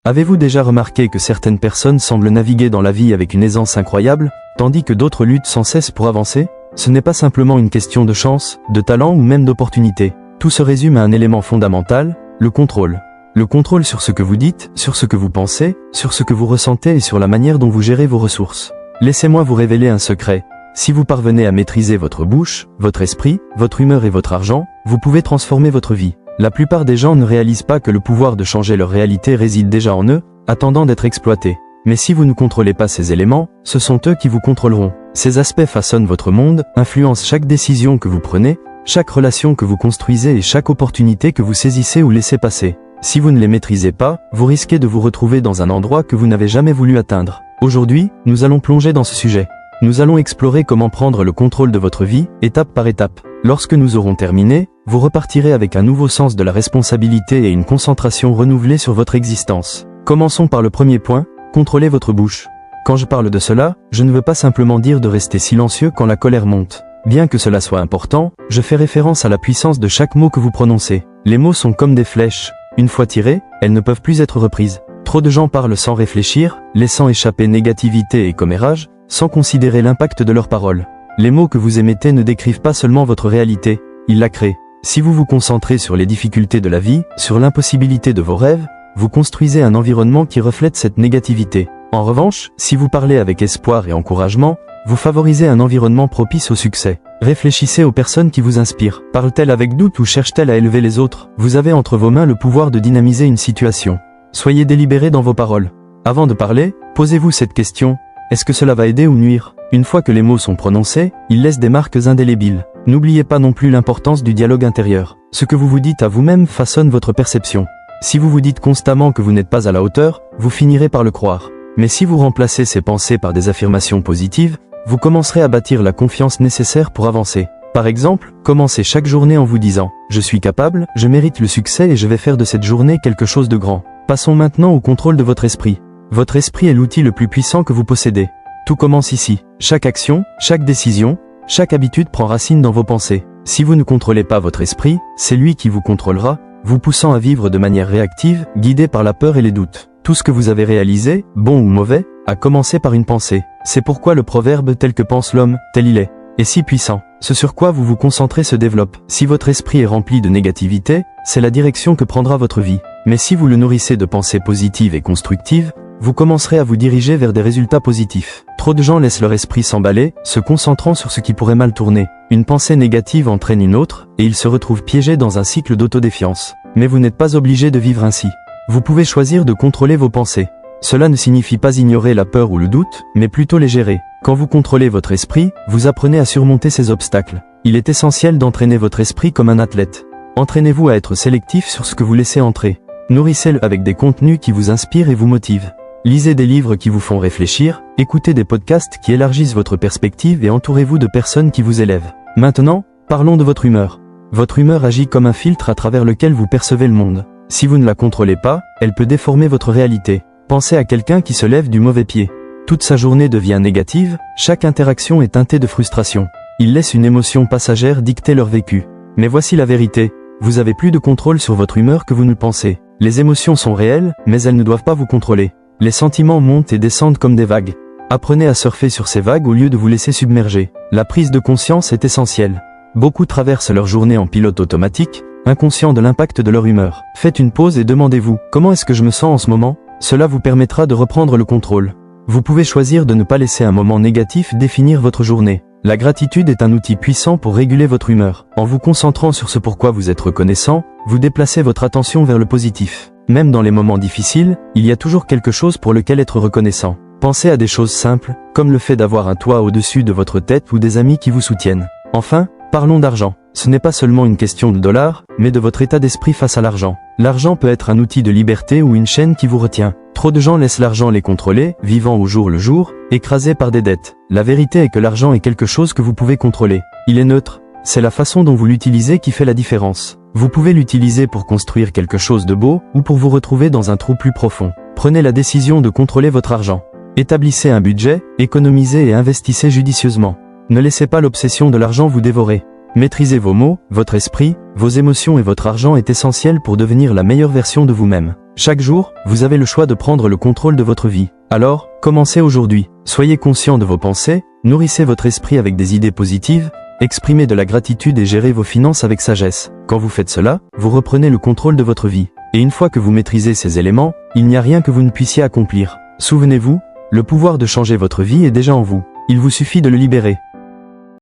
Avez-vous déjà remarqué que certaines personnes semblent naviguer dans la vie avec une aisance incroyable, tandis que d'autres luttent sans cesse pour avancer? Ce n'est pas simplement une question de chance, de talent ou même d'opportunité. Tout se résume à un élément fondamental, le contrôle. Le contrôle sur ce que vous dites, sur ce que vous pensez, sur ce que vous ressentez et sur la manière dont vous gérez vos ressources. Laissez-moi vous révéler un secret. Si vous parvenez à maîtriser votre bouche, votre esprit, votre humeur et votre argent, vous pouvez transformer votre vie. La plupart des gens ne réalisent pas que le pouvoir de changer leur réalité réside déjà en eux, attendant d'être exploités. Mais si vous ne contrôlez pas ces éléments, ce sont eux qui vous contrôleront. Ces aspects façonnent votre monde, influencent chaque décision que vous prenez, chaque relation que vous construisez et chaque opportunité que vous saisissez ou laissez passer. Si vous ne les maîtrisez pas, vous risquez de vous retrouver dans un endroit que vous n'avez jamais voulu atteindre. Aujourd'hui, nous allons plonger dans ce sujet. Nous allons explorer comment prendre le contrôle de votre vie, étape par étape. Lorsque nous aurons terminé, vous repartirez avec un nouveau sens de la responsabilité et une concentration renouvelée sur votre existence. Commençons par le premier point, contrôlez votre bouche. Quand je parle de cela, je ne veux pas simplement dire de rester silencieux quand la colère monte. Bien que cela soit important, je fais référence à la puissance de chaque mot que vous prononcez. Les mots sont comme des flèches. Une fois tirées, elles ne peuvent plus être reprises. Trop de gens parlent sans réfléchir, laissant échapper négativité et commérage, sans considérer l'impact de leurs paroles. Les mots que vous émettez ne décrivent pas seulement votre réalité, ils la créent. Si vous vous concentrez sur les difficultés de la vie, sur l'impossibilité de vos rêves, vous construisez un environnement qui reflète cette négativité. En revanche, si vous parlez avec espoir et encouragement, vous favorisez un environnement propice au succès. Réfléchissez aux personnes qui vous inspirent. Parlent-elles avec doute ou cherchent-elles à élever les autres? Vous avez entre vos mains le pouvoir de dynamiser une situation. Soyez délibéré dans vos paroles. Avant de parler, posez-vous cette question. Est-ce que cela va aider ou nuire? Une fois que les mots sont prononcés, ils laissent des marques indélébiles. N'oubliez pas non plus l'importance du dialogue intérieur. Ce que vous vous dites à vous-même façonne votre perception. Si vous vous dites constamment que vous n'êtes pas à la hauteur, vous finirez par le croire. Mais si vous remplacez ces pensées par des affirmations positives, vous commencerez à bâtir la confiance nécessaire pour avancer. Par exemple, commencez chaque journée en vous disant « Je suis capable, je mérite le succès et je vais faire de cette journée quelque chose de grand ». Passons maintenant au contrôle de votre esprit. Votre esprit est l'outil le plus puissant que vous possédez. Tout commence ici. Chaque action, chaque décision, chaque habitude prend racine dans vos pensées. Si vous ne contrôlez pas votre esprit, c'est lui qui vous contrôlera, vous poussant à vivre de manière réactive, guidé par la peur et les doutes. Tout ce que vous avez réalisé, bon ou mauvais, a commencé par une pensée. C'est pourquoi le proverbe tel que pense l'homme, tel il est si puissant. Ce sur quoi vous vous concentrez se développe. Si votre esprit est rempli de négativité, c'est la direction que prendra votre vie. Mais si vous le nourrissez de pensées positives et constructives, vous commencerez à vous diriger vers des résultats positifs. Trop de gens laissent leur esprit s'emballer, se concentrant sur ce qui pourrait mal tourner. Une pensée négative entraîne une autre, et ils se retrouvent piégés dans un cycle d'autodéfiance. Mais vous n'êtes pas obligé de vivre ainsi. Vous pouvez choisir de contrôler vos pensées. Cela ne signifie pas ignorer la peur ou le doute, mais plutôt les gérer. Quand vous contrôlez votre esprit, vous apprenez à surmonter ces obstacles. Il est essentiel d'entraîner votre esprit comme un athlète. Entraînez-vous à être sélectif sur ce que vous laissez entrer. Nourrissez-le avec des contenus qui vous inspirent et vous motivent. Lisez des livres qui vous font réfléchir, écoutez des podcasts qui élargissent votre perspective et entourez-vous de personnes qui vous élèvent. Maintenant, parlons de votre humeur. Votre humeur agit comme un filtre à travers lequel vous percevez le monde. Si vous ne la contrôlez pas, elle peut déformer votre réalité. Pensez à quelqu'un qui se lève du mauvais pied. Toute sa journée devient négative, chaque interaction est teintée de frustration. Ils laissent une émotion passagère dicter leur vécu. Mais voici la vérité, vous avez plus de contrôle sur votre humeur que vous ne le pensez. Les émotions sont réelles, mais elles ne doivent pas vous contrôler. Les sentiments montent et descendent comme des vagues. Apprenez à surfer sur ces vagues au lieu de vous laisser submerger. La prise de conscience est essentielle. Beaucoup traversent leur journée en pilote automatique, inconscients de l'impact de leur humeur. Faites une pause et demandez-vous, comment est-ce que je me sens en ce moment? Cela vous permettra de reprendre le contrôle. Vous pouvez choisir de ne pas laisser un moment négatif définir votre journée. La gratitude est un outil puissant pour réguler votre humeur. En vous concentrant sur ce pourquoi vous êtes reconnaissant, vous déplacez votre attention vers le positif. Même dans les moments difficiles, il y a toujours quelque chose pour lequel être reconnaissant. Pensez à des choses simples, comme le fait d'avoir un toit au-dessus de votre tête ou des amis qui vous soutiennent. Enfin, parlons d'argent. Ce n'est pas seulement une question de dollars, mais de votre état d'esprit face à l'argent. L'argent peut être un outil de liberté ou une chaîne qui vous retient. Trop de gens laissent l'argent les contrôler, vivant au jour le jour, écrasés par des dettes. La vérité est que l'argent est quelque chose que vous pouvez contrôler. Il est neutre. C'est la façon dont vous l'utilisez qui fait la différence. Vous pouvez l'utiliser pour construire quelque chose de beau, ou pour vous retrouver dans un trou plus profond. Prenez la décision de contrôler votre argent. Établissez un budget, économisez et investissez judicieusement. Ne laissez pas l'obsession de l'argent vous dévorer. Maîtriser vos mots, votre esprit, vos émotions et votre argent est essentiel pour devenir la meilleure version de vous-même. Chaque jour, vous avez le choix de prendre le contrôle de votre vie. Alors, commencez aujourd'hui. Soyez conscient de vos pensées, nourrissez votre esprit avec des idées positives, exprimez de la gratitude et gérez vos finances avec sagesse. Quand vous faites cela, vous reprenez le contrôle de votre vie. Et une fois que vous maîtrisez ces éléments, il n'y a rien que vous ne puissiez accomplir. Souvenez-vous, le pouvoir de changer votre vie est déjà en vous. Il vous suffit de le libérer.